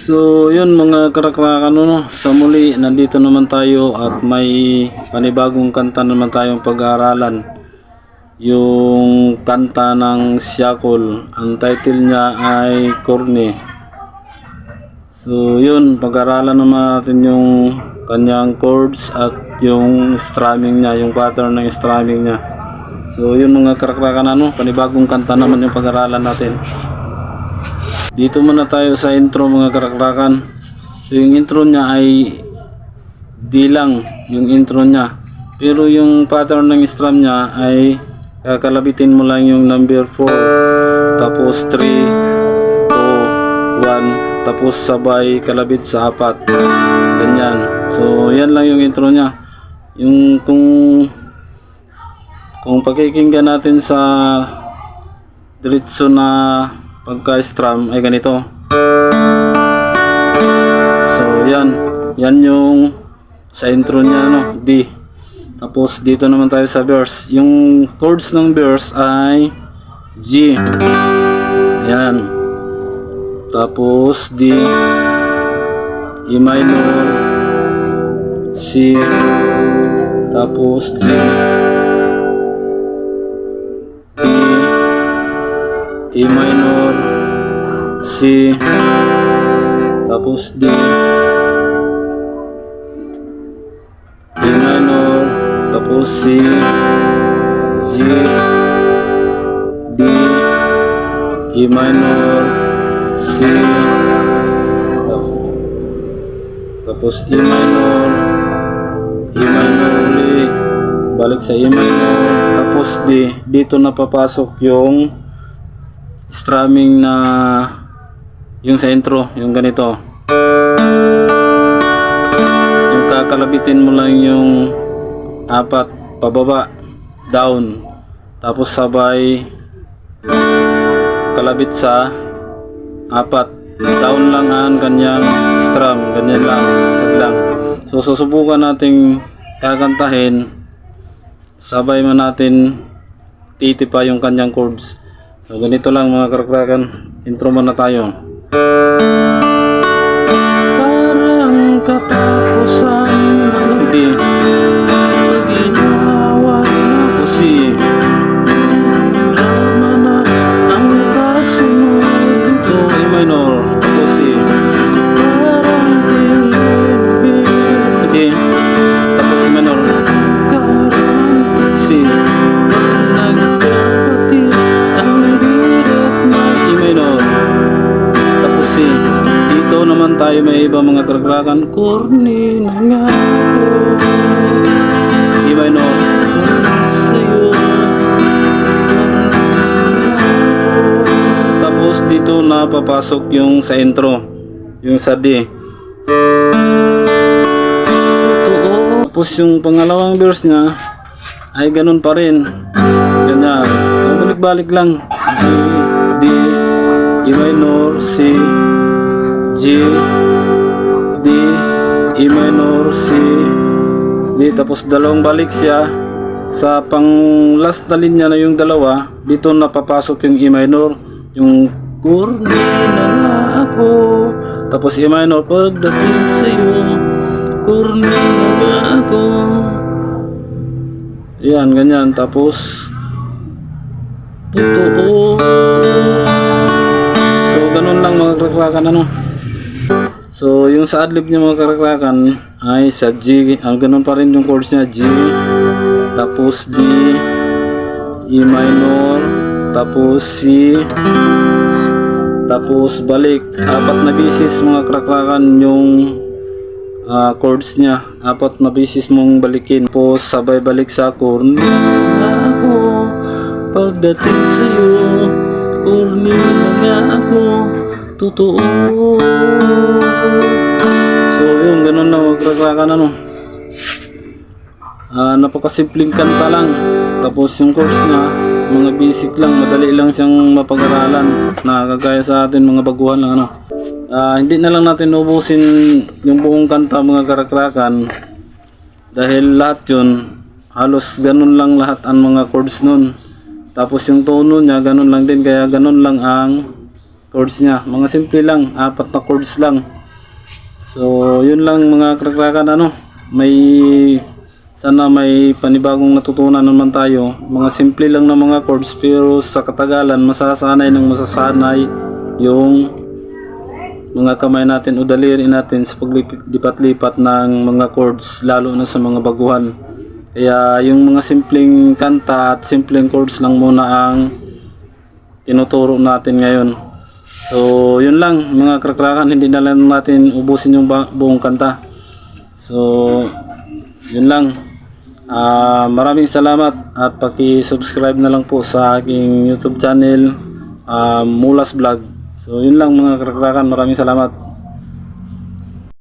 So yun mga karakrakan, no, sa muli nandito naman tayo at may panibagong kanta naman tayong pag-aaralan. Yung kanta ng Siakol, ang title niya ay Corny. So yun, pag-aaralan naman natin yung kanyang chords at yung strumming niya, yung pattern ng strumming niya. So yun mga karakrakan, ano, panibagong kanta naman yung pag-aaralan natin. Dito muna tayo sa intro mga karakrakan. So yung intro niya ay D lang yung intro niya. Pero yung pattern ng strum niya ay kakalabitin mo lang yung number 4. Tapos 3, 2, 1. Tapos sabay kalabit sa 4. Ganyan. So yan lang yung intro niya. Yung kung pakikinggan natin sa diretso na pagka-strum ay ganito. So yan yung sa intro niya, no, D. Tapos dito naman tayo sa verse. Yung chords ng verse ay G. Yan. Tapos D, E minor, C, tapos G, E minor, C, tapos D, E minor, tapos C, G, D, E minor, C, tapos E minor, ulit, balik sa E minor, tapos D. Dito na papasok yung strumming na yung sa intro, yung ganito. Yung kakalabitin mo lang yung 4 pababa, down, tapos sabay kalabit sa 4, down lang ang kanyang strum, ganyan lang, saglang. So susubukan nating kakantahin, sabay man natin titipa yung kanyang chords. So ganito lang mga karakrakan, intro muna tayo. Parang katapusan ng di pag-inawa ko si drama na ang kasunod. Ito E minor, tapos si parang di, tapos E minor, karang si nagkapatid ang bigat na E minor, tapos si dito naman tayo may iba mga karakrakan. Corny na nga ako, E minor, sa'yo. Tapos dito na papasok yung sa intro, yung sa D. Tapos yung pangalawang verse niya ay ganun pa rin. Ganyan, balik-balik lang. G, D, E minor, C, G, D, E minor, C, D. Tapos dalawang balik siya. Sa pang last na linya na yung dalawa, dito na papasok yung E minor, yung corny na nga ako. Tapos E minor, pagdating sa'yo, corny na nga ako. Yan, ganyan. Tapos totoo. So ganun lang mga karakrakan, ano. So yung sa adlib niya mga karakrakan ay sa G, ganun pa rin yung chords niya, G, tapos D, E minor, tapos C, tapos balik 4 na bisis mga karakrakan yung chords niya, 4 na bisis mong balikin. Tapos sabay balik sa corny ako, pagdating sa'yo, corny na nga ako, totoo. So yun, ganun na mga karakrakan, ano. Napakasimpleng kanta lang. Tapos yung chords niya, mga basic lang, madali lang siyang mapag-aralan, na kagaya sa atin mga baguhan lang, ano. Hindi na lang natin ubusin yung buong kanta mga karakrakan, dahil lahat yun halos ganun lang lahat ang mga chords nun. Tapos yung tono niya ganun lang din, kaya ganun lang ang chords niya. Mga simple lang, 4 na chords lang. So, yun lang mga kakrakan, sana may panibagong natutunan naman tayo. Mga simple lang na mga chords, pero sa katagalan, masasanay yung mga kamay natin o daliri natin sa paglipat-lipat ng mga chords, lalo na sa mga baguhan. Kaya yung mga simpleng kanta at simpleng chords lang muna ang tinuturo natin ngayon. So yun lang mga kakrakan, hindi na lang natin ubusin yung buong kanta. So yun lang. Maraming salamat at paki-subscribe na lang po sa aking YouTube channel, Mulas Vlog. So yun lang mga kakrakan, maraming salamat.